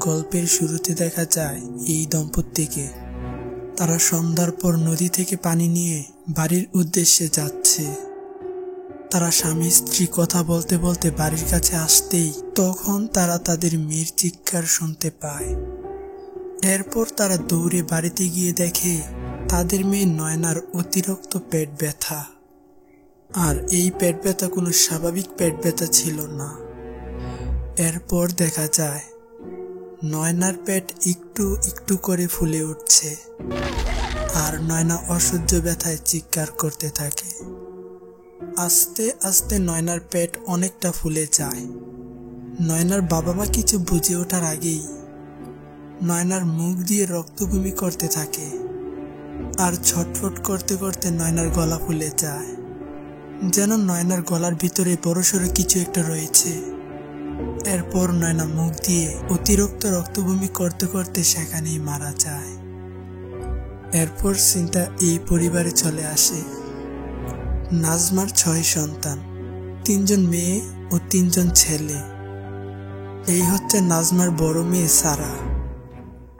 গল্পের শুরুতে দেখা যায় এই দম্পতিকে। তারা সন্ধ্যার পর নদী থেকে পানি নিয়ে বাড়ির উদ্দেশ্যে যাচ্ছে। তারা স্বামী স্ত্রী কথা বলতে বলতে বাড়ির কাছে আসতেই তখন তারা তাদের মেয়ের চিৎকার শুনতে পায়। এরপর তারা দৌড়ে বাড়িতে গিয়ে দেখে তাদের মেয়ে নয়নার অতিরিক্ত পেট ব্যথা। আর এই পেট ব্যথা কোনো স্বাভাবিক পেট ব্যথা ছিল না। এরপর দেখা যায় নয়নার পেট একটু একটু করে ফুলে উঠছে আর নয়না অসহ্য ব্যথায় চিৎকার করতে থাকে। আস্তে আস্তে নয়নার পেট অনেকটা ফুলে যায়। নয়নার বাবা মা কিছু বুঝে ওঠার আগেই নয়নার মুখ দিয়ে রক্ত বমি করতে থাকে আর ছটফট করতে করতে নয়নার গলা ফুলে যায়, যেন নয়নার গলার ভিতরে বড়সড় কিছু একটা রয়েছে। এরপর নয়না মুখ দিয়ে অতিরিক্ত রক্ত বমি করতে করতে সেখানেই মারা যায়। এরপর চিন্তা এই পরিবারে চলে আসে। নাজমার 6 সন্তান, 3 জন মেয়ে ও 3 জন ছেলে। এই হচ্ছে নাজমার বড় মেয়ে সারা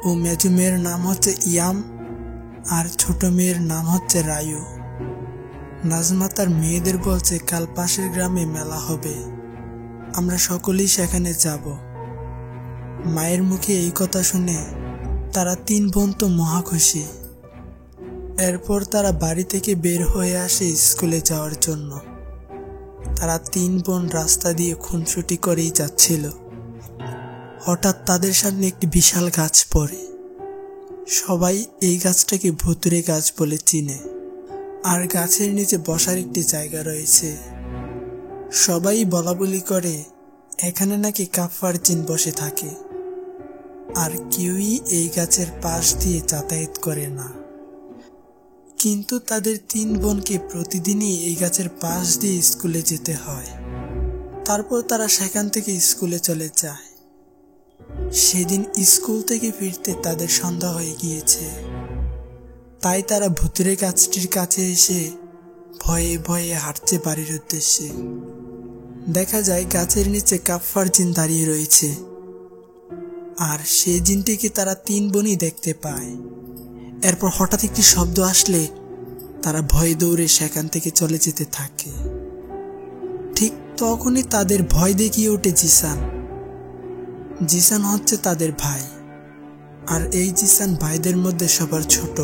ও মেজো মেয়ের নাম হচ্ছে ইয়াম আর ছোট মেয়ের নাম হচ্ছে রায়ু। নাজমা তার মেয়েদের বলছে কাল পাশের গ্রামে মেলা হবে, আমরা সকলেই সেখানে যাব। মায়ের মুখে এই কথা শুনে তারা 3 বোন তো মহা খুশি। এরপর তারা বাড়ি থেকে বের হয়ে আসে স্কুলে যাওয়ার জন্য। তারা 3 বোন রাস্তা দিয়ে খুনসুটি করেই যাচ্ছিল। হঠাৎ তাদের সামনে একটি বিশাল গাছ পড়ে। সবাই এই গাছটাকে ভুতুড়ে গাছ বলে চিনে। আর গাছের নিচে বসার একটি জায়গা রয়েছে। সবাই বলাবলি করে এখানে নাকি কাফফার জিন বসে থাকে আর কেউই এই গাছের পাশ দিয়ে যাতায়াত করে না। কিন্তু তাদের 3 বোনকে প্রতিদিনই এই গাছের পাশ দিয়ে স্কুলে যেতে হয়। তারপর তারা সেখান থেকে স্কুলে চলে যায়। সেদিন স্কুল থেকে ফিরতে তাদের সন্ধ্যা হয়ে গিয়েছে। তাই তারা ভুতুড়ে গাছটির কাছে এসে ভয়ে ভয়ে হাঁটছে বাড়ির উদ্দেশ্যে। দেখা যায় গাছের নিচে কাফফার জিন দাঁড়িয়ে রয়েছে আর সেই জিনটিকে তারা 3 বোনই দেখতে পায়। এরপর হঠাৎ একটি শব্দ আসলে তারা ভয়ে দৌড়ে সেখান থেকে চলে যেতে থাকে। ঠিক তখনই তাদের ভয় দেখিয়ে ওঠে জিসান। জিসান হচ্ছে তাদের ভাই আর এই জিসান ভাইদের মধ্যে সবার ছোট।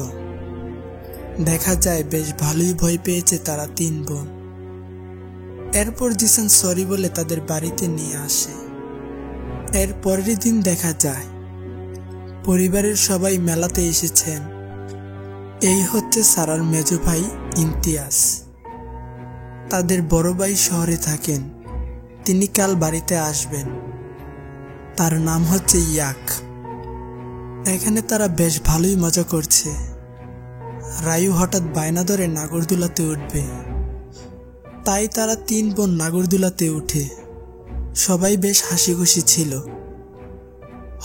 দেখা যায় বেশ ভালোই ভয় পেয়েছে তারা 3 বোন। এরপর জিসান সরি বলে তাদের বাড়িতে নিয়ে আসে। এর পরের দিন দেখা যায় পরিবারের সবাই মেলাতে এসেছেন। এই হচ্ছে সারার মেজো ভাই ইমতিয়াজ। তাদের বড় ভাই শহরে থাকেন, তিনি কাল বাড়িতে আসবেন। তার নাম হচ্ছে ইয়াক। এখানে তারা বেশ ভালোই মজা করছে। রায়ু হঠাৎ বায়না ধরে নাগরদোলাতে উঠবে, তাই তারা 3 বোন নাগরদোলাতে উঠে। সবাই বেশ হাসি খুশি ছিল।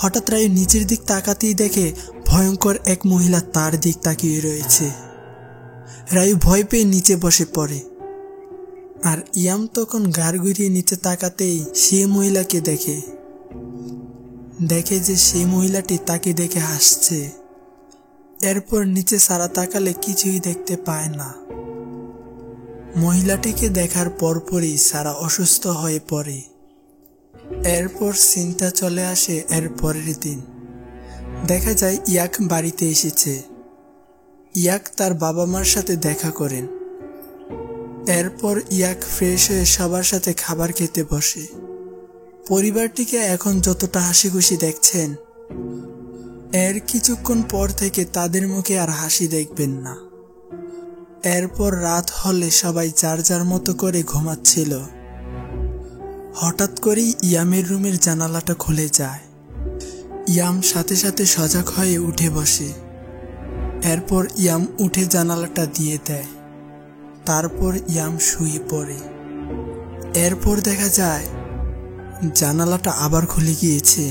হঠাৎ রায়ু নিচের দিক তাকাতেই দেখে ভয়ঙ্কর এক মহিলা তার দিক তাকিয়ে রয়েছে। রায়ু ভয় পেয়ে নিচে বসে পড়ে আর ইয়াম তখন ঘাড় ঘুরিয়ে নিচে তাকাতেই সে মহিলাকে দেখে যে সেই মহিলাটি তাকে দেখে হাসছে। এরপর নিচে সারা তাকালে কিছুই দেখতে পায় না। মহিলাটিকে দেখার পরপরই সারা অসুস্থ হয়ে পড়ে। এরপর চিন্তা চলে আসে এর পরের দিন। দেখা যায় ইয়াক বাড়িতে এসেছে। ইয়াক তার বাবা মার সাথে দেখা করেন। এরপর ইয়াক ফ্রেশ হয়ে সবার সাথে খাবার খেতে বসে। পরিবারটিকে এখন যতটা হাসি খুশি দেখছেন, এর কিছুক্ষণ পর থেকে তাদের মুখে আর হাসি দেখবেন না। এরপর রাত হলে সবাই যার যার মতো করে ঘুমাচ্ছিল। হঠাৎ করেই ইয়ামের রুমের জানালাটা খুলে যায়। ইয়াম সাথে সাথে সজাগ হয়ে উঠে বসে। এরপর ইয়াম উঠে জানালাটা দিয়ে দেয়। তারপর ইয়াম শুয়ে পড়ে। এরপর দেখা যায় জানালাটা আবার খুলে গিয়েছে।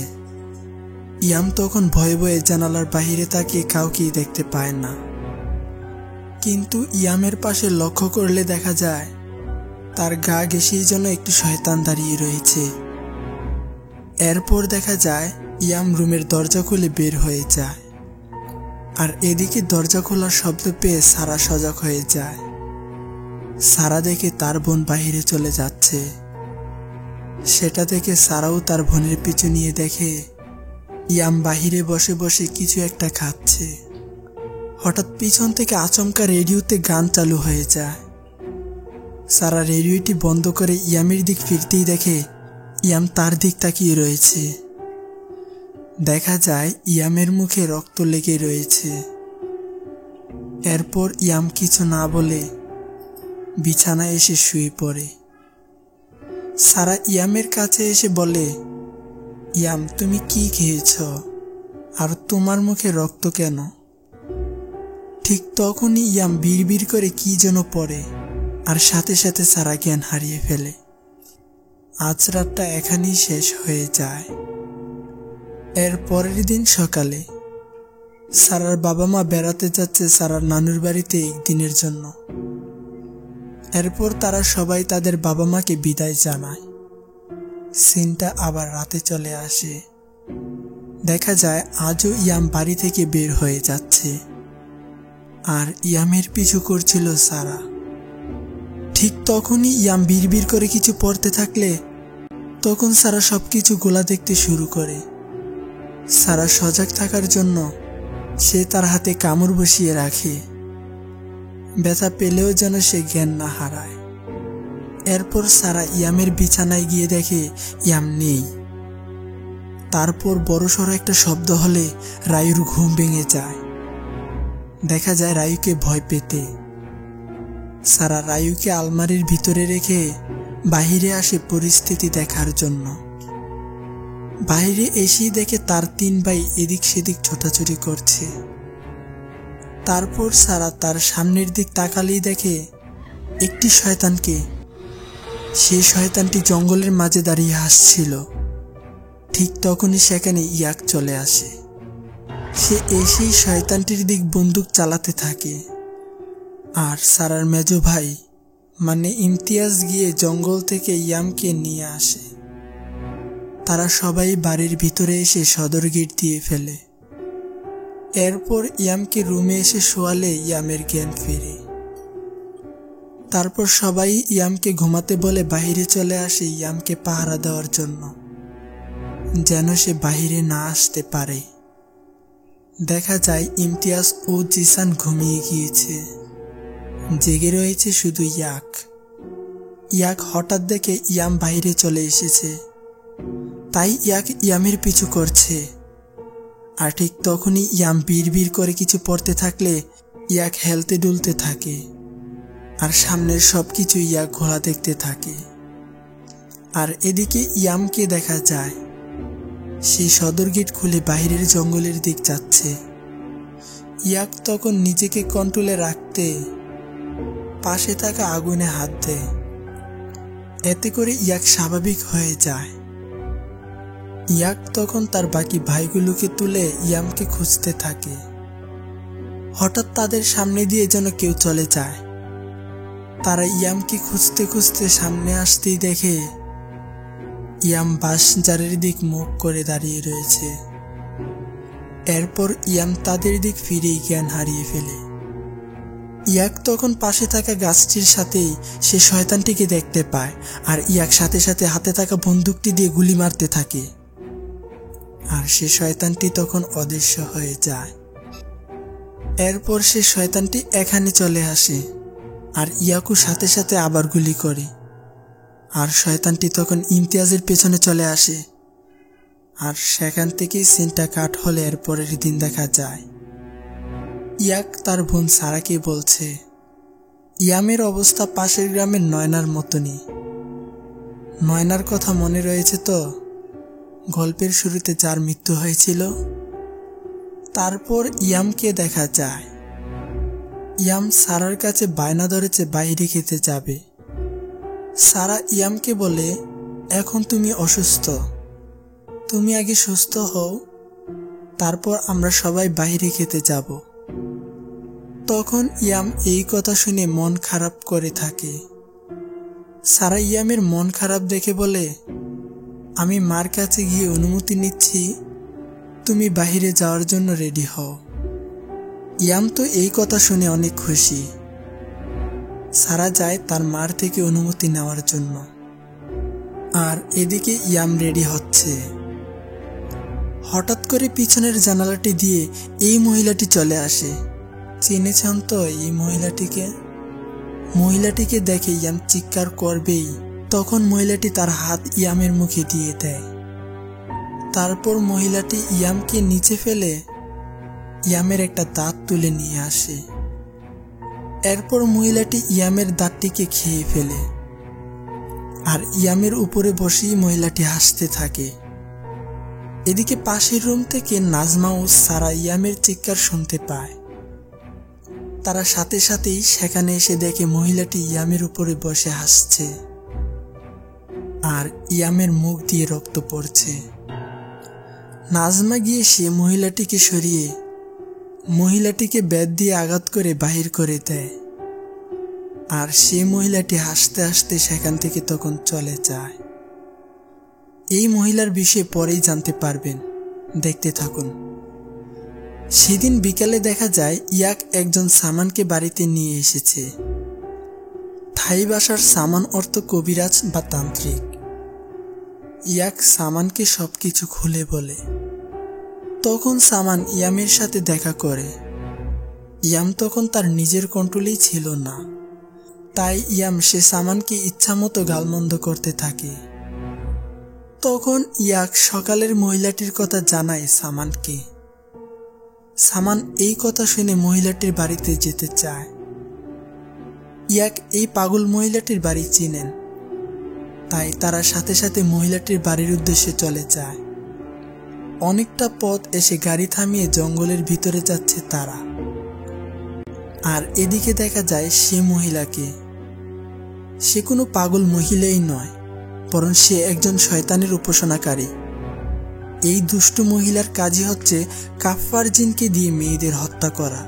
ইয়াম তখন ভয়ে ভয়ে জানালার বাহিরে তাকিয়ে কাউকেই দেখতে পায় না। কিন্তু ইয়ামের পাশে লক্ষ্য করলে দেখা যায় তার গা ঘেঁষেই যেন একটি শয়তান দাঁড়িয়ে রয়েছে। এরপর দেখা যায় ইয়াম রুমের দরজা খুলে বের হয়ে যায়। আর এদিকে দরজা খোলার শব্দ পেয়ে সারা সজাগ হয়ে যায়। সারা দেখে তার বোন বাহিরে চলে যাচ্ছে। সেটা দেখে সারাও তার বোনের পিছু নিয়ে দেখে ইয়াম বাহিরে বসে বসে কিছু একটা খাচ্ছে। হঠাৎ পিছন থেকে আচমকা রেডিওতে গান চালু হয়ে যায়। সারা রেডিওটি বন্ধ করে ইয়ামের দিক ফিরতেই দেখে ইয়াম তার দিক তাকিয়ে রয়েছে। দেখা যায় ইয়ামের মুখে রক্ত লেগে রয়েছে। এরপর ইয়াম কিছু না বলে বিছানায় এসে শুয়ে পড়ে। সারা ইয়ামের কাছে এসে বলে, ইয়াম তুমি কি খেয়েছ আর তোমার মুখে রক্ত কেন? ঠিক তখনই ইয়াম বিড়বিড় করে কি যেন পড়ে আর সাথে সাথে সারা জ্ঞান হারিয়ে ফেলে। আজ রাতটা এখানেই শেষ হয়ে যায়। এর পরের দিন সকালে সারার বাবা মা বেড়াতে যাচ্ছে সারার নানুর বাড়িতে একদিনের জন্য। এরপর তারা সবাই তাদের বাবা মাকে বিদায় জানায়। সিনটা আবার রাতে চলে আসে। দেখা যায় আজও ইয়াম বাড়ি থেকে বের হয়ে যাচ্ছে আর ইয়ামের পিছু করছিল সারা। ঠিক তখনই ইয়াম বিড়বিড় করে কিছু পড়তে থাকলে তখন সারা সবকিছু গোলা দেখতে শুরু করে। সারা সজাগ থাকার জন্য সে তার হাতে কামড় বসিয়ে রাখে, ব্যথা পেলেও যেন সে জ্ঞান না হারায়। এরপর সারা ইয়ামের বিছানায় গিয়ে দেখে ইয়াম নেই। তারপর বড়সড় একটা শব্দ হলে রায়ুর ঘুম ভেঙে যায়। দেখা যায় রায়ুকে ভয় পেতে। সারা রায়ুকে আলমারির ভিতরে রেখে বাহিরে আসে পরিস্থিতি দেখার জন্য। বাইরে এসেই দেখে তার 3 ভাই এদিক সেদিক ছোটাছুটি করছে। তারপর সারা তার সামনের দিক তাকালেই দেখে একটি শয়তানকে। সেই শয়তানটি জঙ্গলের মাঝে দাঁড়িয়ে হাসছিল। ঠিক তখনই সেখানে ইয়াক চলে আসে। সে এসেই শয়তানটির দিক বন্দুক চালাতে থাকে। আর সারার মেজো ভাই মানে ইমতিয়াজ গিয়ে জঙ্গল থেকে ইয়ামকে নিয়ে আসে। তারা সবাই বাড়ির ভিতরে এসে সদর গেট দিয়ে ফেলে। এরপর ইয়ামকে রুমে এসে শোয়ালে ইয়ামের জ্ঞান ফিরে। তারপর সবাই ইয়ামকে ঘুমাতে বলে বাহিরে চলে আসে ইয়ামকে পাহারা দেওয়ার জন্য, যেন সে বাহিরে না আসতে পারে। দেখা যায় ইমতিয়াজ ও জিসান ঘুমিয়ে গিয়েছে। জেগে রয়েছে শুধু ইয়াক। ইয়াক হঠাৎ দেখে ইয়াম বাইরে চলে এসেছে, তাই ইয়াক ইয়ামের পিছু করছে। আর ঠিক তখনই ইয়াম বিড়বিড় করে কিছু পড়তে থাকলে ইয়াক হেলতে দুলতে থাকে আর সামনের সবকিছু ইয়াক ঘোলা দেখতে থাকে। আর এদিকে ইয়ামকে দেখা যায় সে সদর গেট খুলে বাইরের জঙ্গলের দিক যাচ্ছে। ইয়াক তখন নিজেকে কন্ট্রোলে রাখতে পাশে থাকা আগুনে হাত দেয়। এতে করে ইয়াক স্বাভাবিক হয়ে যায়। ইয়াক তখন তার বাকি ভাইগুলোকে তুলে ইয়ামকে খুঁজতে থাকে। হঠাৎ তাদের সামনে দিয়ে যেন কেউ চলে যায়। তারা ইয়ামকে খুঁজতে খুঁজতে সামনে আসতেই দেখে ইয়াম বাঁশঝাড়ের দিক মুখ করে দাঁড়িয়ে রয়েছে। এরপর ইয়াম তাদের দিক ফিরেই জ্ঞান হারিয়ে ফেলে। ইয়াক তখন পাশে থাকা গাছটির সাথেই সে শয়তানটিকে দেখতে পায় আর ইয়াক সাথে সাথে হাতে থাকা বন্দুকটি দিয়ে গুলি মারতে থাকে। আর সে শয়তানটি তখন অদৃশ্য হয়ে যায়। এরপর সে শয়তানটি এখানে চলে আসে আর ইয়াকু সাথে সাথে আবার গুলি করে। আর শয়তানটি তখন ইমতিয়াজের পেছনে চলে আসে। আর সেখান থেকেই সিনটা কাট হলে এর পরের দিন দেখা যায় ইয়াক তার বোন সারাকে বলছে ইয়ামের অবস্থা পাশের গ্রামের নয়নার মতনই। নয়নার কথা মনে রয়েছে তো, গল্পের শুরুতে যার মৃত্যু হয়েছিল। তারপর ইয়ামকে দেখা যায় ইয়াম সারার কাছে বায়না ধরেছে বাইরে খেতে যাবে। সারা ইয়ামকে বলে, এখন তুমি অসুস্থ, তুমি আগে সুস্থ হও, তারপর আমরা সবাই বাইরে খেতে যাব। তখন ইয়াম এই কথা শুনে মন খারাপ করে থাকে। সারা ইয়ামের মন খারাপ দেখে বলে, আমি মার কাছে গিয়ে অনুমতি নিচ্ছি, তুমি বাহিরে যাওয়ার জন্য রেডি হও। ইয়াম তো এই কথা শুনে অনেক খুশি। সারা যায় তার মার থেকে অনুমতি নেওয়ার জন্য। আর এদিকে ইয়াম রেডি হচ্ছে। হঠাৎ করে পিছনের জানালাটি দিয়ে এই মহিলাটি চলে আসে। চিনেছেন তো এই মহিলাটিকে? মহিলাটিকে দেখে ইয়াম চিৎকার করবেই, তখন মহিলাটি তার হাত ইয়ামের মুখে দিয়ে দেয়। তারপর মহিলাটি ইয়ামকে নিচে ফেলে ইয়ামের একটা দাঁত তুলে নিয়ে আসে। এরপর মহিলাটি ইয়ামের দাঁতটিকে খেয়ে ফেলে। আর ইয়ামের উপরে বসেই মহিলাটি হাসতে থাকে। এদিকে পাশের রুম থেকে নাজমা ও সারা ইয়ামের চিৎকার শুনতে পায়। তারা সাথে সাথেই সেখানে এসে দেখে মহিলাটি ইয়ামের উপরে বসে হাসছে আর ইয়ামের মুখ দিয়ে রক্ত পড়ছে। নাজমা গিয়ে সে মহিলাটিকে সরিয়ে মহিলাটিকে বেত দিয়ে আঘাত করে বাহির করে দেয়। আর সে মহিলাটি হাসতে হাসতে সেখান থেকে তখন চলে যায়। এই মহিলার বিষয়ে পরেই জানতে পারবেন, দেখতে থাকুন। সেদিন বিকালে দেখা যায় ইয়াক একজন সামানকে বাড়িতে নিয়ে এসেছে। থাই ভাষার সামান অর্থ কবিরাজ বা তান্ত্রিক। ইয়াক সামানকে সবকিছু খুলে বলে। তখন সামান ইয়ামের সাথে দেখা করে। ইয়াম তখন তার নিজের কন্ট্রোলেই ছিল না, তাই ইয়াম সে সামানকে ইচ্ছামতো গালমন্দ করতে থাকে। তখন ইয়াক সকালের মহিলাটির কথা জানায় সামানকে। সামান এই কথা শুনে মহিলাটির বাড়িতে যেতে চায়। ইয়াক এই পাগল মহিলাটির বাড়ি চিনেন, তাই তারা সাথে সাথে মহিলাটির বাড়ির উদ্দেশ্যে চলে যায়। অনেকটা পথ এসে গাড়ি থামিয়ে জঙ্গলের ভিতরে যাচ্ছে তারা। আর এদিকে দেখা যায় সে মহিলাকে। সে কোনো পাগল মহিলাই নয়, বরং সে একজন শয়তানের উপাসনাকারী। এই দুষ্ট মহিলার কাজই হচ্ছে কাফফার জিনকে দিয়ে মেয়েদের হত্যা করা।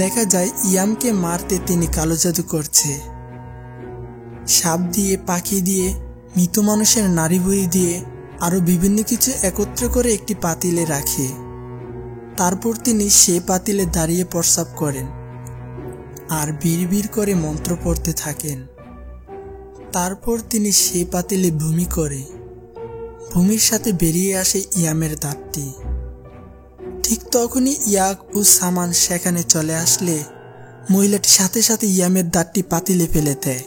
দেখা যায় ইয়ামকে মারতে তিনি কালো জাদু করছে। সাপ দিয়ে, পাখি দিয়ে, মৃত মানুষের নাড়ি ভুঁড়ি দিয়ে আরো বিভিন্ন কিছু একত্র করে একটি পাতিলে রাখে। তারপর তিনি সে পাতিলে দাঁড়িয়ে প্রস্রাব করেন আর বিড়বিড় করে মন্ত্র পড়তে থাকেন। তারপর তিনি সে পাতিলে ভূমি করে। ভূমির সাথে বেরিয়ে আসে ইয়ামের দাঁতটি। ঠিক তখনই ইয়াক ও সামান সেখানে চলে আসলে মহিলাটি সাথে সাথে ইয়ামের দাঁতটি পাতিলে ফেলে দেয়।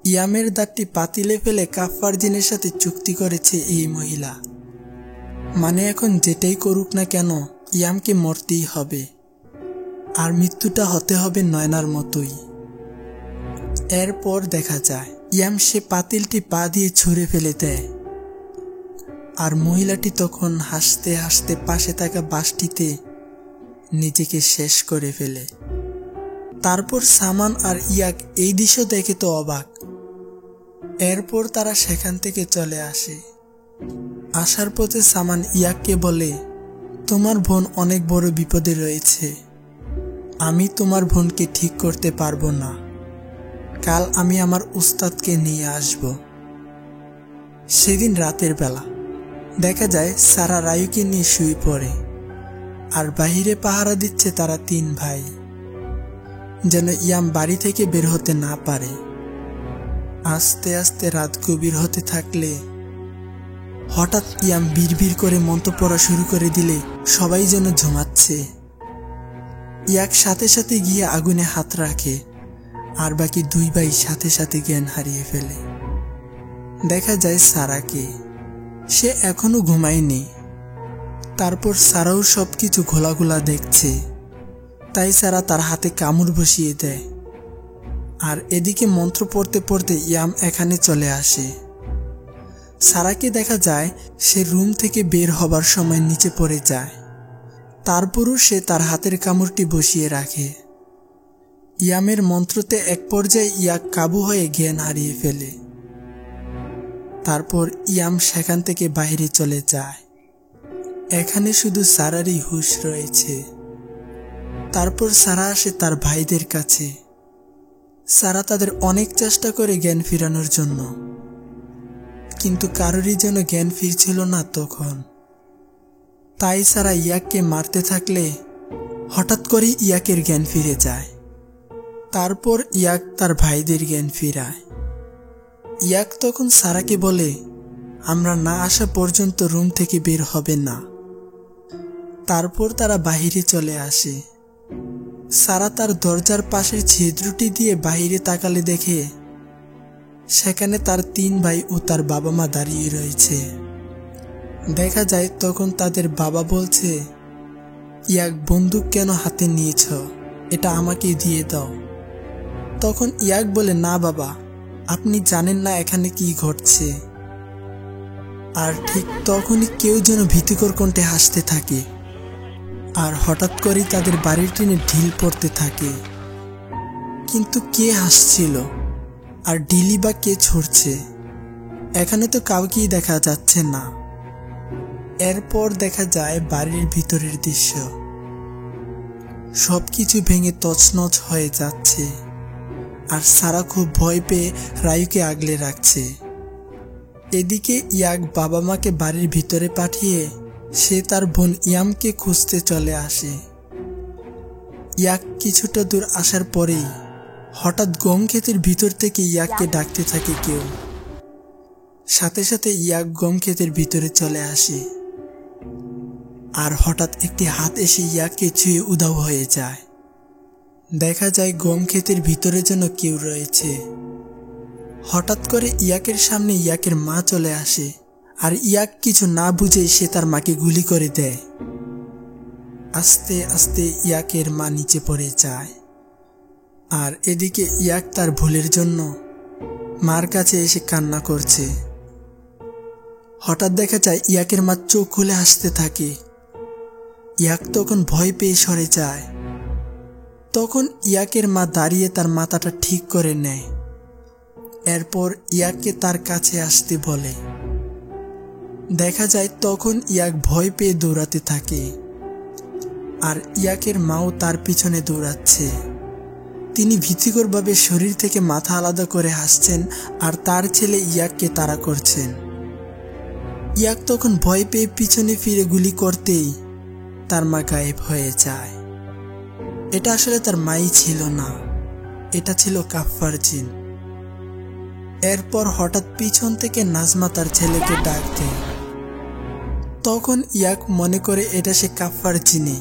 ইয়ামের দাঁতটি পাতিলে ফেলে কাফফার জিনের সাথে চুক্তি করেছে এই মহিলা। মানে এখন যেটাই করুক না কেন ইয়ামকে মরতেই হবে, আর মৃত্যুটা হতে হবে নয়নার মতোই। এরপর দেখা যায় ইয়াম সে পাতিলটি পা দিয়ে ছুঁড়ে ফেলে দেয়। আর মহিলাটি তখন হাসতে হাসতে পাশে থাকা বাঁশটিতে নিজেকে শেষ করে ফেলে। তারপর সামান আর ইয়াক এই দৃশ্য দেখে তো অবাক। এরপর তারা সেখান থেকে চলে আসে। আসার পথে সামান ইয়াককে বলে, তোমার বোন অনেক বড় বিপদে রয়েছে। আমি তোমার বোনকে ঠিক করতে পারবো না। কাল আমি আমার উস্তাদকে নিয়ে আসব। সেদিন রাতের বেলা দেখা যায় সারা রায়ুকে নিয়ে শুয়ে পড়ে। আর বাহিরে পাহারা দিচ্ছে তারা 3 ভাই, যেন ইয়াম বাড়ি থেকে বের হতে না পারে। আস্তে আস্তে রাত গভীর হতে থাকলে হঠাৎ ইয়াম বিড়বিড় করে মন্ত্র পড়া শুরু করে দিলে সবাই যেন ঝুমাচ্ছে। ইয়াক সাথে সাথে গিয়ে আগুনে হাত রাখে, আর বাকি 2 ভাই সাথে সাথে জ্ঞান হারিয়ে ফেলে। দেখা যায় সারাকে, সে এখনো ঘুমায়নি। তারপর সারাও সবকিছু ঘোলাঘোলা দেখছে, তাই সারা তার হাতে কামড় বসিয়ে দেয়। আর এদিকে মন্ত্র পড়তে পড়তে ইয়াম এখানে চলে আসে। সারাকে দেখা যায় সে রুম থেকে বের হবার সময় নিচে পড়ে যায়। তারপরও সে তার হাতের কামড়টি বসিয়ে রাখে। ইয়ামের মন্ত্রতে এক পর্যায়ে ইয়াক কাবু হয়ে জ্ঞান হারিয়ে ফেলে। তারপর ইয়াম সেখান থেকে বাইরে চলে যায়। এখানে শুধু সারারই হুঁশ রয়েছে। তারপর সারা আসে তার ভাইদের কাছে। সারা তাদের অনেক চেষ্টা করে জ্ঞান ফিরানোর জন্য, কিন্তু কারোরই যেন জ্ঞান ফিরছিল না। তখন তাই সারা ইয়াককে মারতে থাকলে হঠাৎ করে ইয়াকের জ্ঞান ফিরে যায়। তারপর ইয়াক তার ভাইদের জ্ঞান ফিরায়। ইয়াক তখন সারাকে বলে, আমরা না আসা পর্যন্ত রুম থেকে বের হবে না। তারপর তারা বাহিরে চলে আসে। সারা তার দরজার পাশের ছিদ্রটি দিয়ে বাহিরে তাকালে দেখে সেখানে তার 3 ভাই ও তার বাবা মা দাঁড়িয়ে রয়েছে। দেখা যায় তখন তাদের বাবা বলছে, ইয়াক বন্দুক কেন হাতে নিয়েছ, এটা আমাকে দিয়ে দাও। তখন ইয়াক বলে, না বাবা, আপনি জানেন না এখানে কি ঘটছে। আর ঠিক তখনই কেউ যেন ভীতিকর কণ্ঠে হাসতে থাকে। আর হঠাৎ করেই তাদের বাড়ির টিনে ঢিল পড়তে থাকে। কিন্তু কে হাসছিল আর ঢিলি বা কে ছড়ছে, এখানে তো কাউকেই দেখা যাচ্ছে না। এরপর দেখা যায় বাড়ির ভিতরের দৃশ্য। সবকিছু ভেঙে তছনছ হয়ে যাচ্ছে। আর সারা খুব ভয় পেয়ে রায়ুকে আগলে রাখছে। এদিকে ইয়াক বাবা মাকে বাড়ির ভিতরে পাঠিয়ে সে তার বোন ইয়ামকে খুঁজতে চলে আসে। ইয়াক কিছুটা দূর আসার পরেই হঠাৎ গম ক্ষেতের ভিতর থেকে ইয়াককে ডাকতে থাকে কেউ। সাথে সাথে ইয়াক গম ক্ষেতের ভিতরে চলে আসে। আর হঠাৎ একটি হাত এসে ইয়াককে ছুঁয়ে উধাও হয়ে যায়। দেখা যায় গম ক্ষেতের ভিতরে যেন কেউ রয়েছে। হঠাৎ করে ইয়াকের সামনে ইয়াকের মা চলে আসে। আর ইয়াক কিছু না বুঝেই সে তার মাকে গুলি করে দেয়। আস্তে আস্তে ইয়াকের মা নিচে পড়ে যায়। আর এদিকে ইয়াক তার ভুলের জন্য মার কাছে এসে কান্না করছে। হঠাৎ দেখা যায় ইয়াকের মা চোখ খুলে হাসতে থাকে। ইয়াক তখন ভয় পেয়ে সরে যায়। তখন ইয়াকের মা দাঁড়িয়ে তার মাথাটা ঠিক করে নেয়। এরপর ইয়াককে তার কাছে আসতে বলে। দেখা যায় তখন ইয়াক ভয় পেয়ে দৌড়াতে থাকে। আর ইয়াকের মাও তার পিছনে দৌড়াচ্ছে। তিনি ভীতিকরভাবে শরীর থেকে মাথা আলাদা করে হাসছেন আর তার ছেলে ইয়াককে তাড়া করছেন। ইয়াক তখন ভয় পেয়ে পিছনে ফিরে গুলি করতেই তার মা গায়েব হয়ে যায়। এটা আসলে তার মাই ছিল না, এটা ছিল কাফফার জিন। এরপর হঠাৎ পিছন থেকে নাজমা তার ছেলেকে ডাক দেয়। তখন ইয়াক মনে করে এটা সে কাফফার জিনে।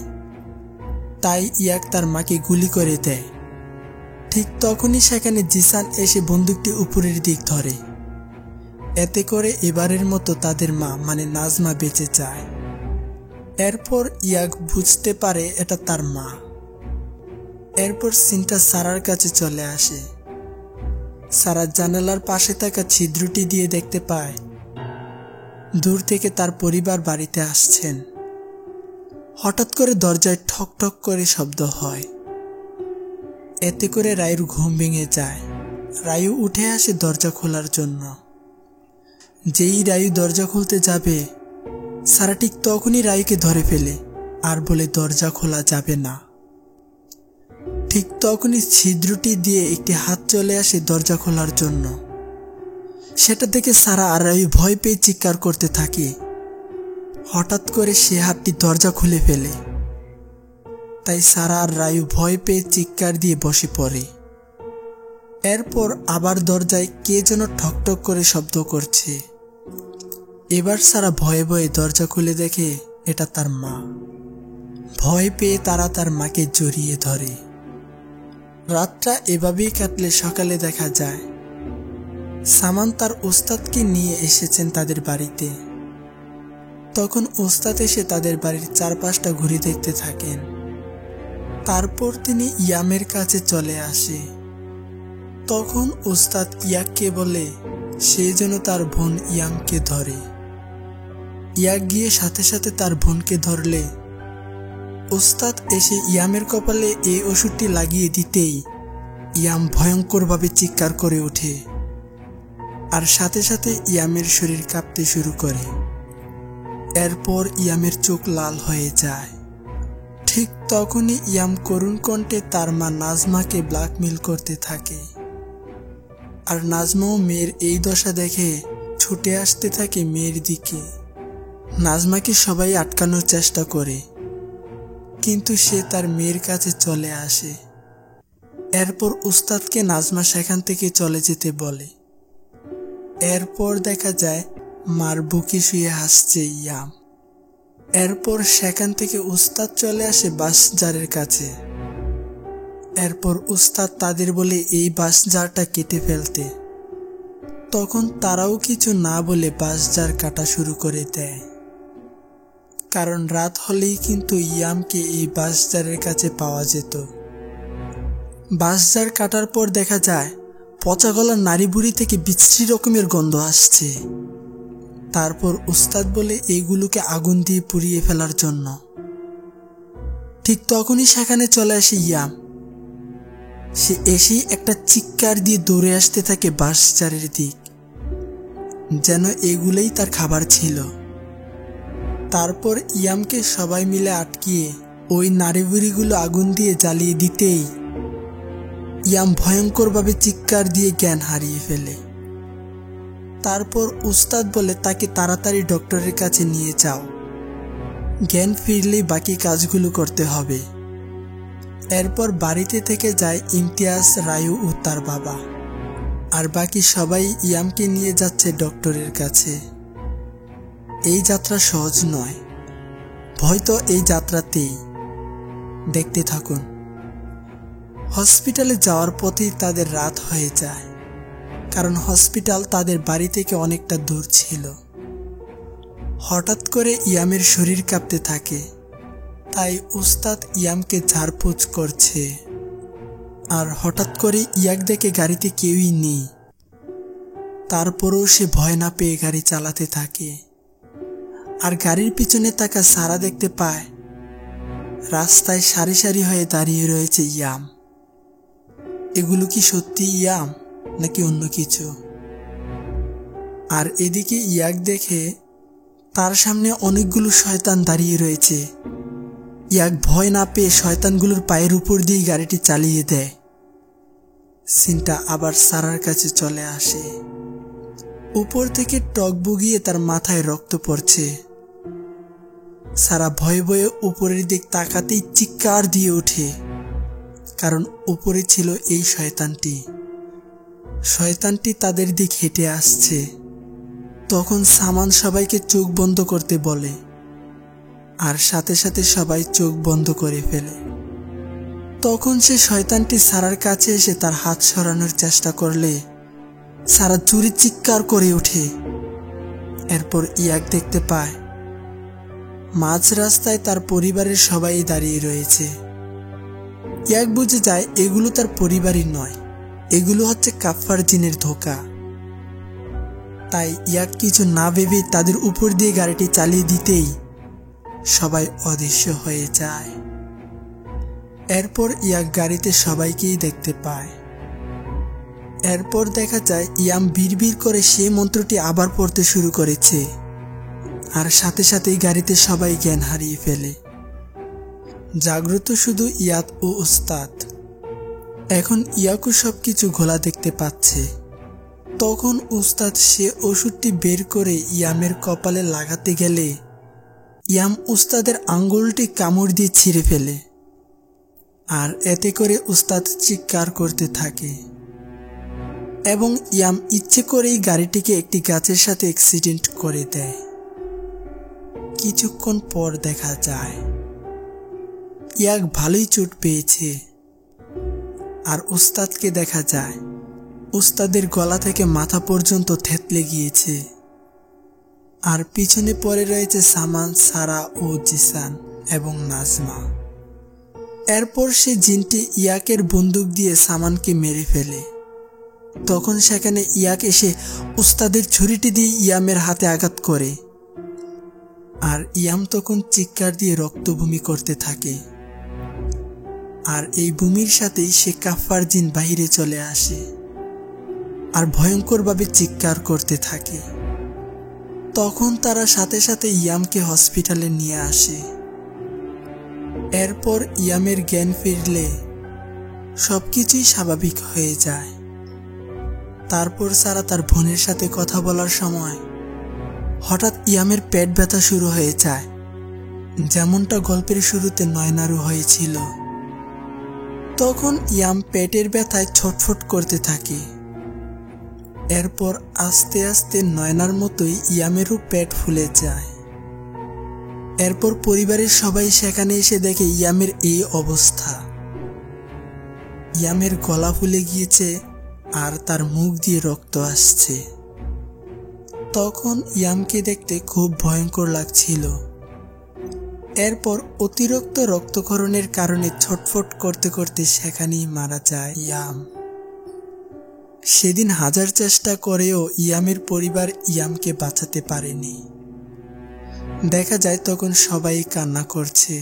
তাই ইয়াক তার মাকে গুলি করে দেয়। ঠিক তখনই সেখানে জিসান এসে বন্দুকটি উপরের দিক ধরে। এতে করে এবারের মতো তাদের মা মানে নাজমা বেঁচে যায়। এরপর ইয়াক বুঝতে পারে এটা তার মা। এরপর সিনটা সারার কাছে চলে আসে। সারা জানালার পাশে থাকা ছিদ্রটি দিয়ে দেখতে পায় দূর থেকে তার পরিবার বাড়িতে আসছেন। হঠাৎ করে দরজায় ঠক ঠক করে শব্দ হয়। এতে করে রায়ুর ঘুম ভেঙে যায়। রায়ু উঠে আসে দরজা খোলার জন্য। যেই রায়ু দরজা খুলতে যাবে, সারা ঠিক তখনই রায়ুকে ধরে ফেলে আর বলে দরজা খোলা যাবে না। ঠিক তখনই ছিদ্রটি দিয়ে একটি হাত চলে আসে দরজা খোলার জন্য। সেটা দেখে সারা আর রায়ু ভয় পেয়ে চিৎকার করতে থাকে। হঠাৎ করে সে হাতটি দরজা খুলে ফেলে। তাই সারা আর রায়ু ভয় পেয়ে চিৎকার দিয়ে বসে পড়ে। এরপর আবার দরজায় কে যেন ঠকঠক করে শব্দ করছে। এবার সারা ভয়ে ভয়ে দরজা খুলে দেখে এটা তার মা। ভয় পেয়ে তারা তার মাকে জড়িয়ে ধরে। রাতটা এভাবেই কাটলে সকালে দেখা যায় সামান তার ওস্তাদকে নিয়ে এসেছেন তাদের বাড়িতে। তখন ওস্তাদ এসে তাদের বাড়ির চারপাশটা ঘুরে দেখতে থাকেন। তারপর তিনি ইয়ামের কাছে চলে আসে। তখন ওস্তাদ ইয়াককে বলে সে যেন তার বোন ইয়ামকে ধরে। ইয়াক গিয়ে সাথে সাথে তার বোনকে ধরলে ওস্তাদ এসে ইয়ামের কপালে এই ওষুধটি লাগিয়ে দিতেই ইয়াম ভয়ঙ্করভাবে চিৎকার করে ওঠে। আর সাথে সাথে ইয়ামের শরীর কাঁপতে শুরু করে। এরপর ইয়ামের চোখ লাল হয়ে যায়। ঠিক তখনই ইয়াম করুণ কণ্ঠে তার মা নাজমাকে ব্ল্যাকমেল করতে থাকে। আর নাজমাও মেয়ের এই দশা দেখে ছুটে আসতে থাকে মেয়ের দিকে। নাজমাকে সবাই আটকানোর চেষ্টা করে, কিন্তু সে তার মেয়ের কাছে চলে আসে। এরপর উস্তাদকে নাজমা সেখান থেকে চলে যেতে বলে। এরপর দেখা যায় মার বুকে শুয়ে হাসছে ইয়াম। এরপর সেখান থেকে উস্তাদ চলে আসে বাঁশঝাড়ের কাছে। এরপর উস্তাদ তাদের বলে এই বাঁশঝাড়টা কেটে ফেলতে। তখন তারাও কিছু না বলে বাঁশঝাড় কাটা শুরু করে দেয়, কারণ রাত হলেই কিন্তু ইয়ামকে এই বাঁশঝাড়ের কাছে পাওয়া যেত। বাঁশঝাড় কাটার পর দেখা যায় পচা গলার নাড়ি বুড়ি থেকে বিশ্রী রকমের গন্ধ আসছে। তারপর উস্তাদ বলে এইগুলোকে আগুন দিয়ে পুড়িয়ে ফেলার জন্য। ঠিক তখনই সেখানে চলে আসে ইয়াম। সে এসেই একটা চিৎকার দিয়ে দৌড়ে আসতে থাকে বাঁশঝাড়ের দিক, যেন এগুলোই তার খাবার ছিল। তারপর ইয়ামকে সবাই মিলে আটকিয়ে ওই নাড়িভুড়িগুলো আগুন দিয়ে জ্বালিয়ে দিতেই ইয়াম ভয়ঙ্করভাবে চিৎকার দিয়ে জ্ঞান হারিয়ে ফেলে। তারপর উস্তাদ বলে তাকে তাড়াতাড়ি ডক্টরের কাছে নিয়ে যাও, জ্ঞান ফিরলেই বাকি কাজগুলো করতে হবে। এরপর বাড়িতে থেকে যায় ইমতিয়াজ, রায়ু ও তার বাবা, আর বাকি সবাই ইয়ামকে নিয়ে যাচ্ছে ডক্টরের কাছে। এই যাত্রা সহজ নয়, হয়তো এই যাত্রাতেই। দেখতে থাকুন। হসপিটালে যাওয়ার পথেই তাদের রাত হয়ে যায়, কারণ হসপিটাল তাদের বাড়ি থেকে অনেকটা দূর ছিল। হঠাৎ করে ইয়ামের শরীর কাঁপতে থাকে, তাই উস্তাদ ইয়ামকে ঝাড়পোছ করছে। আর হঠাৎ করে ইয়াক দেখে গাড়িতে কেউই নেই। তারপরেও সে ভয় না পেয়ে গাড়ি চালাতে থাকে। আর গাড়ির পিছনে তাকা সারা দেখতে পায় রাস্তায় সারি সারি হয়ে দাঁড়িয়ে রয়েছে ইয়াম। এগুলো কি সত্যি ইয়াম নাকি অন্য কিছু? আর এদিকে ইয়াক দেখে তার সামনে অনেকগুলো শয়তান দাঁড়িয়ে রয়েছে। ইয়াক ভয় না পেয়ে শয়তানগুলোর পায়ের উপর দিয়ে গাড়িটি চালিয়ে দেয়। সিনটা আবার সারার কাছে চলে আসে। উপর থেকে টক বুগিয়ে তার মাথায় রক্ত পড়ছে। সারা ভয়ে ভয়ে উপরের দিক তাকাতেই চিৎকার দিয়ে ওঠে, কারণ উপরে ছিল এই শয়তানটি। শয়তানটি তাদের দিক হেঁটে আসছে। তখন সামান সবাইকে চোখ বন্ধ করতে বলে, আর সাথে সাথে সবাই চোখ বন্ধ করে ফেলে। তখন সে শয়তানটি সারার কাছে এসে তার হাত সরানোর চেষ্টা করলে সারা জোরে চিৎকার করে ওঠে। এরপর ইয়াক দেখতে পায় মাঝ রাস্তায় তার পরিবারের সবাই দাঁড়িয়ে রয়েছে। ইয়াক বুঝে যায় এগুলো তার পরিবারই নয়, এগুলো হচ্ছে কাফফার জিনের ধোঁকা। তাই ইয়াক কিছু না ভেবে তাদের উপর দিয়ে গাড়িটি চালিয়ে দিতেই সবাই অদৃশ্য হয়ে যায়। এরপর ইয়াক গাড়িতে সবাইকেই দেখতে পায়। এরপর দেখা যায় ইয়াম বিড়বিড় করে সে মন্ত্রটি আবার পড়তে শুরু করেছে, আর সাথে সাথেই গাড়িতে সবাই জ্ঞান হারিয়ে ফেলে। জাগ্রত শুধু ইয়াত ও উস্তাদ। এখন ইয়াকু সবকিছু ঘোলা দেখতে পাচ্ছে। তখন উস্তাদ সে ওষুধটি বের করে ইয়ামের কপালে লাগাতে গেলে ইয়াম উস্তাদের আঙ্গুলটি কামড় দিয়ে ছিঁড়ে ফেলে, আর এতে করে উস্তাদ চিৎকার করতে থাকে। এবং ইয়াম ইচ্ছে করেই গাড়িটিকে একটি গাছের সাথে অ্যাক্সিডেন্ট করে দেয়। কিছুক্ষণ পর দেখা যায় ইয়াক ভালোই চোট পেয়েছে, আর উস্তাদকে দেখা যায় উস্তাদের গলা থেকে মাথা পর্যন্ত থেতলে গিয়েছে। আর পিছনে পড়ে রয়েছে সামান, সারা ও জিসান এবং নাজমা। এরপর সে জিনটি ইয়াকের বন্দুক দিয়ে সামানকে মেরে ফেলে। তখন সেখানে ইয়াক এসে উস্তাদের ছুরিটি দিয়ে ইয়ামের হাতে আঘাত করে, আর ইয়াম তখন চিৎকার দিয়ে রক্তভূমি করতে থাকে। আর এই ভূমির সাথেই সে কাফফার জিন বাহিরে চলে আসে আর ভয়ঙ্করভাবে চিৎকার করতে থাকে। তখন তারা সাথে সাথে ইয়ামকে হসপিটালে নিয়ে আসে। এরপর ইয়ামের জ্ঞান ফিরলে সবকিছুই স্বাভাবিক হয়ে যায়। তারপর সারা তার বোনের সাথে কথা বলার সময় হঠাৎ ইয়ামের পেট ব্যথা শুরু হয়ে যায়, যেমনটা গল্পের শুরুতে নয়নারও হয়েছিল। তখন ইয়াম পেটের ব্যথায় ছটফট করতে থাকে। এরপর আস্তে আস্তে নয়নার মতোই ইয়ামেরও পেট ফুলে যায়। এরপর পরিবারের সবাই সেখানে এসে দেখে ইয়ামের এই অবস্থা। ইয়ামের গলা ফুলে গিয়েছে আর তার মুখ দিয়ে রক্ত আসছে। তখন ইয়ামকে দেখতে খুব ভয়ঙ্কর লাগছিল। এরপর অতিরিক্ত রক্তক্ষরণের কারণে ছটফট করতে করতে সেখানেই মারা যায় ইয়াম। সেদিন হাজার চেষ্টা করেও ইয়ামের পরিবার ইয়ামকে বাঁচাতে পারেনি। দেখা যায় তখন সবাই কান্না করছে।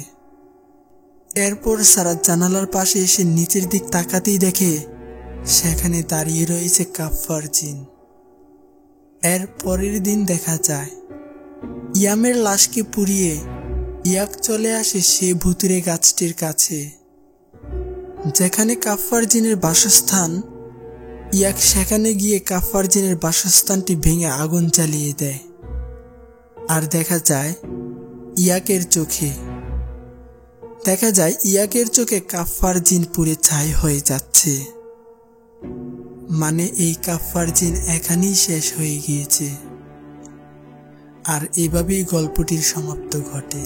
এরপর সারাত জানালার পাশে এসে নিচের দিক তাকাতেই দেখে সেখানে দাঁড়িয়ে রয়েছে কাফফার জিন। এর পরের দিন দেখা যায় ইয়ামের লাশকে পুড়িয়ে ইয়াক চলে আসে সেই ভুতুরে গাছটির কাছে, যেখানে কাফফার জিনের বাসস্থান। ইয়াক সেখানে গিয়ে কাফফার জিনের বাসস্থানটি ভেঙে আগুন জ্বালিয়ে দেয়। আর দেখা যায় ইয়াকের চোখে কাফফার জিন পুড়ে ছাই হয়ে যাচ্ছে। মানে এই কাফফার জিন এখানেই শেষ হয়ে গিয়েছে। আর এভাবেই গল্পটির সমাপ্ত ঘটে।